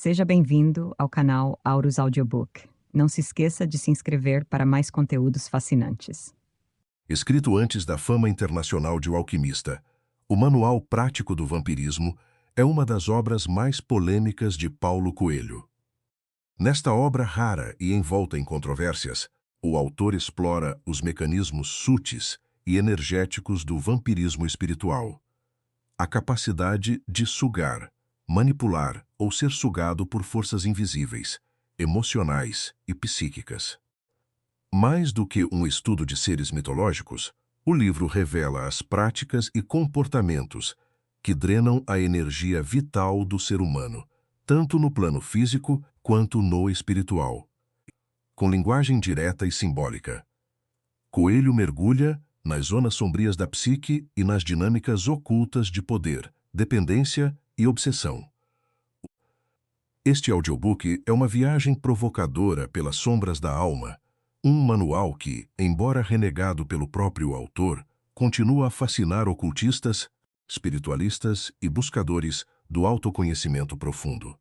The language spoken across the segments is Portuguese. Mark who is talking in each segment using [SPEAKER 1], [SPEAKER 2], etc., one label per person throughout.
[SPEAKER 1] Seja bem-vindo ao canal Aurus Audiobook. Não se esqueça de se inscrever para mais conteúdos fascinantes.
[SPEAKER 2] Escrito antes da fama internacional de O Alquimista, o Manual Prático do Vampirismo é uma das obras mais polêmicas de Paulo Coelho. Nesta obra rara e envolta em controvérsias, o autor explora os mecanismos sutis e energéticos do vampirismo espiritual. A capacidade de sugar, manipular ou ser sugado por forças invisíveis, emocionais e psíquicas. Mais do que um estudo de seres mitológicos, o livro revela as práticas e comportamentos que drenam a energia vital do ser humano, tanto no plano físico quanto no espiritual. Com linguagem direta e simbólica, Coelho mergulha nas zonas sombrias da psique e nas dinâmicas ocultas de poder, dependência e obsessão. Este audiobook é uma viagem provocadora pelas sombras da alma, um manual que, embora renegado pelo próprio autor, continua a fascinar ocultistas, espiritualistas e buscadores do autoconhecimento profundo.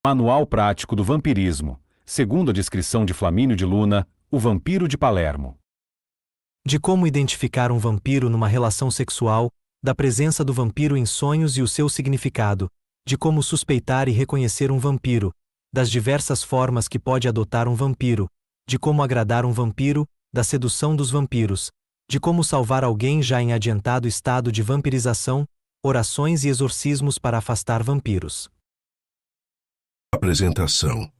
[SPEAKER 3] Manual Prático do Vampirismo, segundo a descrição de Flamínio de Luna, o vampiro de Palermo.
[SPEAKER 4] De como identificar um vampiro numa relação sexual, da presença do vampiro em sonhos e o seu significado, de como suspeitar e reconhecer um vampiro, das diversas formas que pode adotar um vampiro, de como agradar um vampiro, da sedução dos vampiros, de como salvar alguém já em adiantado estado de vampirização, orações e exorcismos para afastar vampiros.
[SPEAKER 2] Apresentação.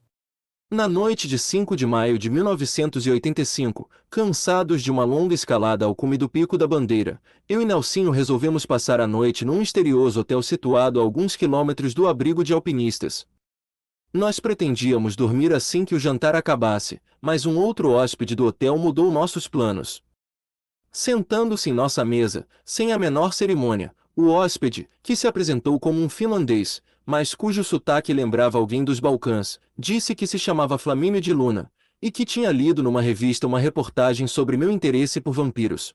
[SPEAKER 5] Na noite de 5 de maio de 1985, cansados de uma longa escalada ao cume do Pico da Bandeira, eu e Nelsinho resolvemos passar a noite num misterioso hotel situado a alguns quilômetros do abrigo de alpinistas. Nós pretendíamos dormir assim que o jantar acabasse, mas um outro hóspede do hotel mudou nossos planos. Sentando-se em nossa mesa, sem a menor cerimônia, o hóspede, que se apresentou como um finlandês, mas cujo sotaque lembrava alguém dos Balcãs, disse que se chamava Flamínio de Luna, e que tinha lido numa revista uma reportagem sobre meu interesse por vampiros.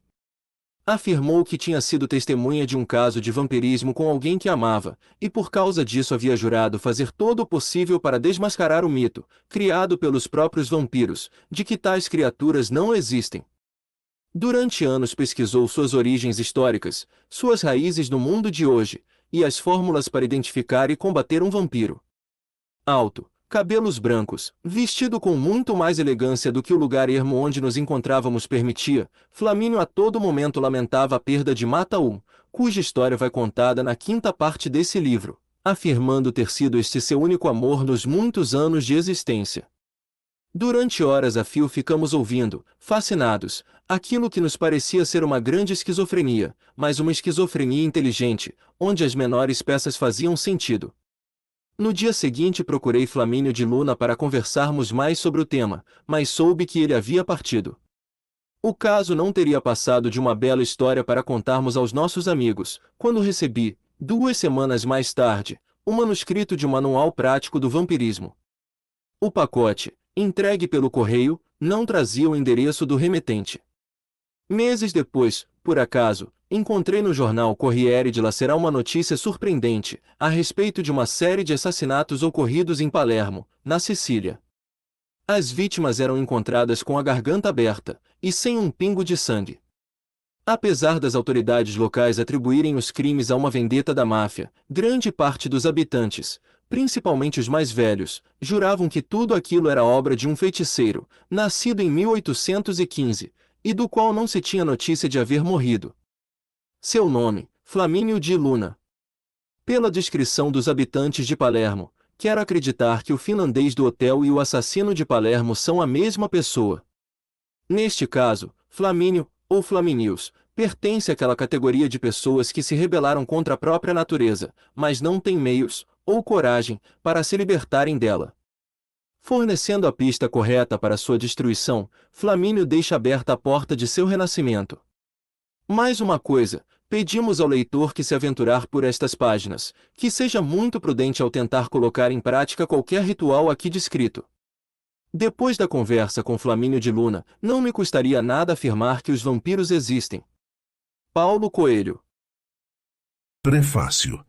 [SPEAKER 5] Afirmou que tinha sido testemunha de um caso de vampirismo com alguém que amava, e por causa disso havia jurado fazer todo o possível para desmascarar o mito, criado pelos próprios vampiros, de que tais criaturas não existem. Durante anos pesquisou suas origens históricas, suas raízes no mundo de hoje, e as fórmulas para identificar e combater um vampiro. Alto, cabelos brancos, vestido com muito mais elegância do que o lugar ermo onde nos encontrávamos permitia, Flamínio a todo momento lamentava a perda de Mata-Um, cuja história vai contada na 5ª parte desse livro, afirmando ter sido este seu único amor nos muitos anos de existência. Durante horas a fio ficamos ouvindo, fascinados, aquilo que nos parecia ser uma grande esquizofrenia, mas uma esquizofrenia inteligente, onde as menores peças faziam sentido. No dia seguinte procurei Flamínio de Luna para conversarmos mais sobre o tema, mas soube que ele havia partido. O caso não teria passado de uma bela história para contarmos aos nossos amigos, quando recebi, 2 semanas mais tarde, o manuscrito de um manual prático do vampirismo. O pacote, entregue pelo correio, não trazia o endereço do remetente. Meses depois, por acaso, encontrei no jornal Corriere della Sera uma notícia surpreendente a respeito de uma série de assassinatos ocorridos em Palermo, na Sicília. As vítimas eram encontradas com a garganta aberta e sem um pingo de sangue. Apesar das autoridades locais atribuírem os crimes a uma vendetta da máfia, grande parte dos habitantes, principalmente os mais velhos, juravam que tudo aquilo era obra de um feiticeiro, nascido em 1815, e do qual não se tinha notícia de haver morrido. Seu nome, Flamínio de Luna. Pela descrição dos habitantes de Palermo, quero acreditar que o finlandês do hotel e o assassino de Palermo são a mesma pessoa. Neste caso, Flamínio, ou Flaminius, pertence àquela categoria de pessoas que se rebelaram contra a própria natureza, mas não têm meios, ou coragem, para se libertarem dela. Fornecendo a pista correta para sua destruição, Flamínio deixa aberta a porta de seu renascimento. Mais uma coisa, pedimos ao leitor que se aventurar por estas páginas, que seja muito prudente ao tentar colocar em prática qualquer ritual aqui descrito. Depois da conversa com Flamínio de Luna, não me custaria nada afirmar que os vampiros existem. Paulo Coelho.
[SPEAKER 2] Prefácio.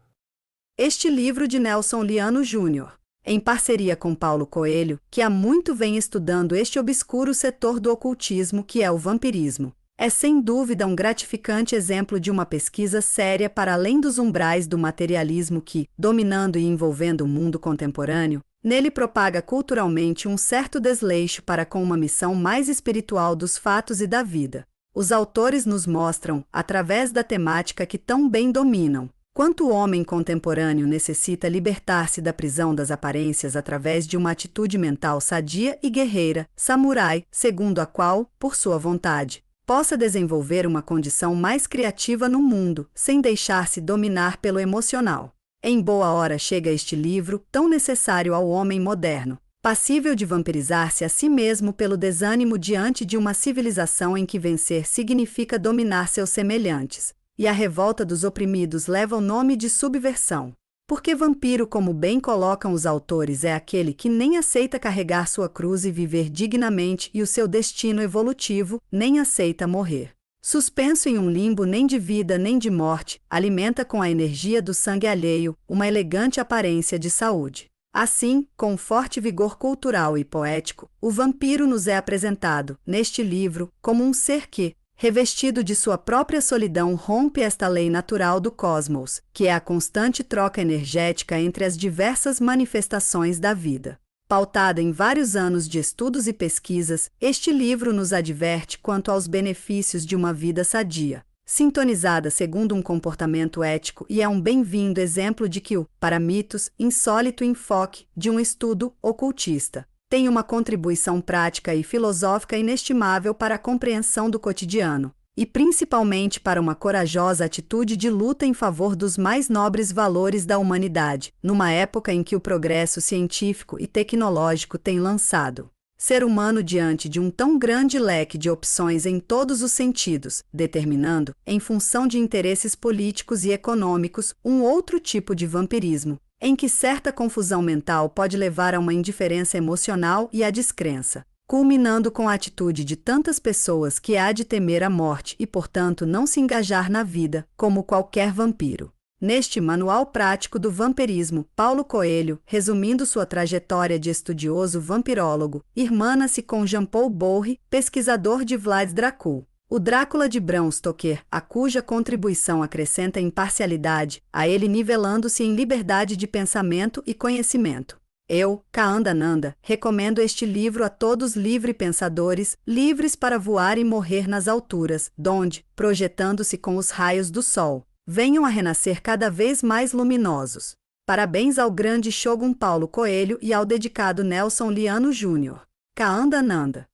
[SPEAKER 6] Este livro de Nelson Liano Júnior, em parceria com Paulo Coelho, que há muito vem estudando este obscuro setor do ocultismo que é o vampirismo, é sem dúvida um gratificante exemplo de uma pesquisa séria para além dos umbrais do materialismo que, dominando e envolvendo o mundo contemporâneo, nele propaga culturalmente um certo desleixo para com uma missão mais espiritual dos fatos e da vida. Os autores nos mostram, através da temática que tão bem dominam, quanto o homem contemporâneo necessita libertar-se da prisão das aparências através de uma atitude mental sadia e guerreira, samurai, segundo a qual, por sua vontade, possa desenvolver uma condição mais criativa no mundo, sem deixar-se dominar pelo emocional. Em boa hora chega este livro, tão necessário ao homem moderno, passível de vampirizar-se a si mesmo pelo desânimo diante de uma civilização em que vencer significa dominar seus semelhantes, e a revolta dos oprimidos leva o nome de subversão. Porque vampiro, como bem colocam os autores, é aquele que nem aceita carregar sua cruz e viver dignamente e o seu destino evolutivo, nem aceita morrer. Suspenso em um limbo nem de vida nem de morte, alimenta com a energia do sangue alheio uma elegante aparência de saúde. Assim, com forte vigor cultural e poético, o vampiro nos é apresentado, neste livro, como um ser que, revestido de sua própria solidão, rompe esta lei natural do cosmos, que é a constante troca energética entre as diversas manifestações da vida. Pautada em vários anos de estudos e pesquisas, este livro nos adverte quanto aos benefícios de uma vida sadia, sintonizada segundo um comportamento ético, e é um bem-vindo exemplo de que o, para mitos, insólito enfoque de um estudo ocultista tem uma contribuição prática e filosófica inestimável para a compreensão do cotidiano, e principalmente para uma corajosa atitude de luta em favor dos mais nobres valores da humanidade, numa época em que o progresso científico e tecnológico tem lançado ser humano diante de um tão grande leque de opções em todos os sentidos, determinando, em função de interesses políticos e econômicos, um outro tipo de vampirismo, em que certa confusão mental pode levar a uma indiferença emocional e à descrença, culminando com a atitude de tantas pessoas que há de temer a morte e, portanto, não se engajar na vida, como qualquer vampiro. Neste Manual Prático do Vampirismo, Paulo Coelho, resumindo sua trajetória de estudioso vampirólogo, irmana-se com Jean-Paul Bourri, pesquisador de Vlad Dracul, o Drácula de Bram Stoker, a cuja contribuição acrescenta imparcialidade, a ele nivelando-se em liberdade de pensamento e conhecimento. Eu, Kaandananda, recomendo este livro a todos livre-pensadores, livres para voar e morrer nas alturas, donde, projetando-se com os raios do sol, venham a renascer cada vez mais luminosos. Parabéns ao grande Shogun Paulo Coelho e ao dedicado Nelson Liano Júnior. Kaandananda.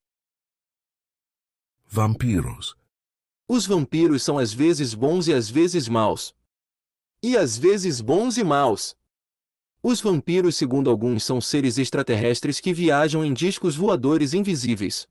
[SPEAKER 2] Vampiros.
[SPEAKER 5] Os vampiros são às vezes bons e às vezes maus. E às vezes bons e maus. Os vampiros, segundo alguns, são seres extraterrestres que viajam em discos voadores invisíveis.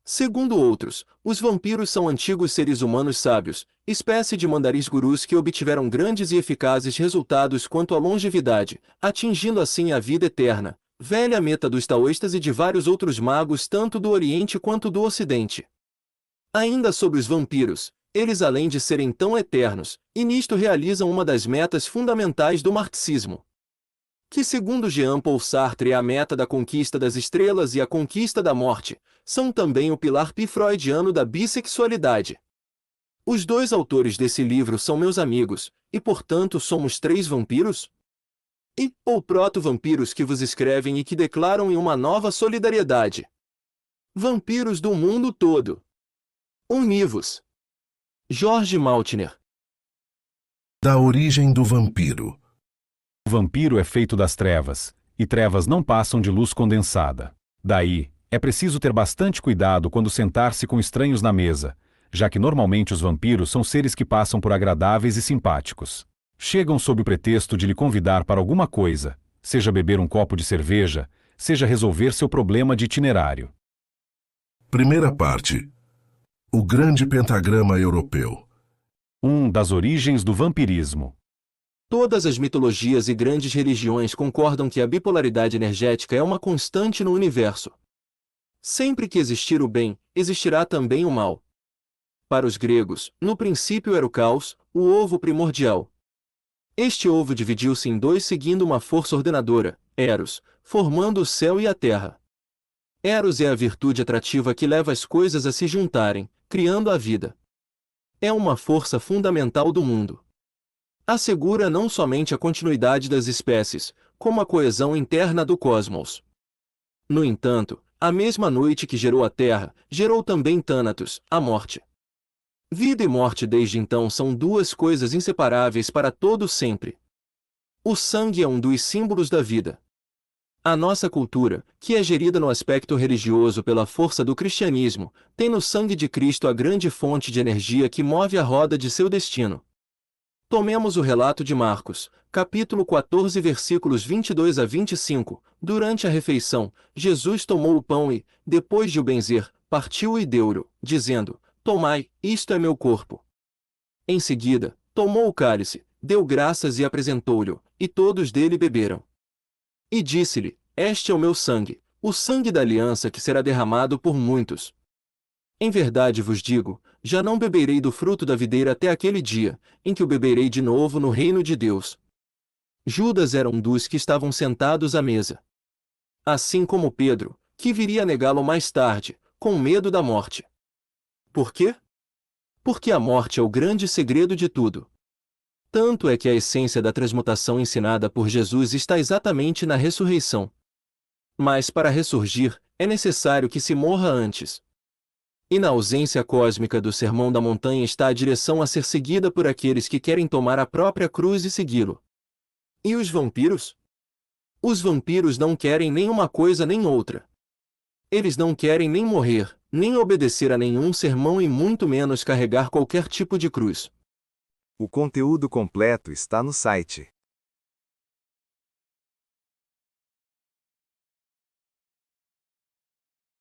[SPEAKER 5] Segundo outros, os vampiros são antigos seres humanos sábios, espécie de mandaris gurus que obtiveram grandes e eficazes resultados quanto à longevidade, atingindo assim a vida eterna, velha meta dos taoístas e de vários outros magos tanto do Oriente quanto do Ocidente. Ainda sobre os vampiros, eles além de serem tão eternos, e nisto realizam uma das metas fundamentais do marxismo, que segundo Jean-Paul Sartre é a meta da conquista das estrelas e a conquista da morte, são também o pilar pi-freudiano da bissexualidade. Os dois autores desse livro são meus amigos, e portanto somos três vampiros? Ou proto-vampiros que vos escrevem e que declaram em uma nova solidariedade. Vampiros do mundo todo. Univos. Jorge Maltner.
[SPEAKER 2] Da origem do vampiro.
[SPEAKER 3] O vampiro é feito das trevas, e trevas não passam de luz condensada. Daí, é preciso ter bastante cuidado quando sentar-se com estranhos na mesa, já que normalmente os vampiros são seres que passam por agradáveis e simpáticos. Chegam sob o pretexto de lhe convidar para alguma coisa, seja beber um copo de cerveja, seja resolver seu problema de itinerário.
[SPEAKER 2] Primeira parte. O grande pentagrama europeu.
[SPEAKER 3] Das origens do vampirismo.
[SPEAKER 5] Todas as mitologias e grandes religiões concordam que a bipolaridade energética é uma constante no universo. Sempre que existir o bem, existirá também o mal. Para os gregos, no princípio era o caos, o ovo primordial. Este ovo dividiu-se em dois seguindo uma força ordenadora, Eros, formando o céu e a terra. Eros é a virtude atrativa que leva as coisas a se juntarem, criando a vida. É uma força fundamental do mundo. Assegura não somente a continuidade das espécies, como a coesão interna do cosmos. No entanto, a mesma noite que gerou a Terra, gerou também Thanatos, a morte. Vida e morte desde então são duas coisas inseparáveis para todo sempre. O sangue é um dos símbolos da vida. A nossa cultura, que é gerida no aspecto religioso pela força do cristianismo, tem no sangue de Cristo a grande fonte de energia que move a roda de seu destino. Tomemos o relato de Marcos, capítulo 14, versículos 22 a 25. Durante a refeição, Jesus tomou o pão e, depois de o benzer, partiu-o e deu-lhe, dizendo: Tomai, isto é meu corpo. Em seguida, tomou o cálice, deu graças e apresentou-lhe, e todos dele beberam. E disse-lhe: Este é o meu sangue, o sangue da aliança que será derramado por muitos. Em verdade vos digo, já não beberei do fruto da videira até aquele dia, em que o beberei de novo no reino de Deus. Judas era um dos que estavam sentados à mesa. Assim como Pedro, que viria a negá-lo mais tarde, com medo da morte. Por quê? Porque a morte é o grande segredo de tudo. Tanto é que a essência da transmutação ensinada por Jesus está exatamente na ressurreição. Mas para ressurgir, é necessário que se morra antes. E na ausência cósmica do Sermão da Montanha está a direção a ser seguida por aqueles que querem tomar a própria cruz e segui-lo. E os vampiros? Os vampiros não querem nem uma coisa nem outra. Eles não querem nem morrer, nem obedecer a nenhum sermão e muito menos carregar qualquer tipo de cruz.
[SPEAKER 7] O conteúdo completo está no site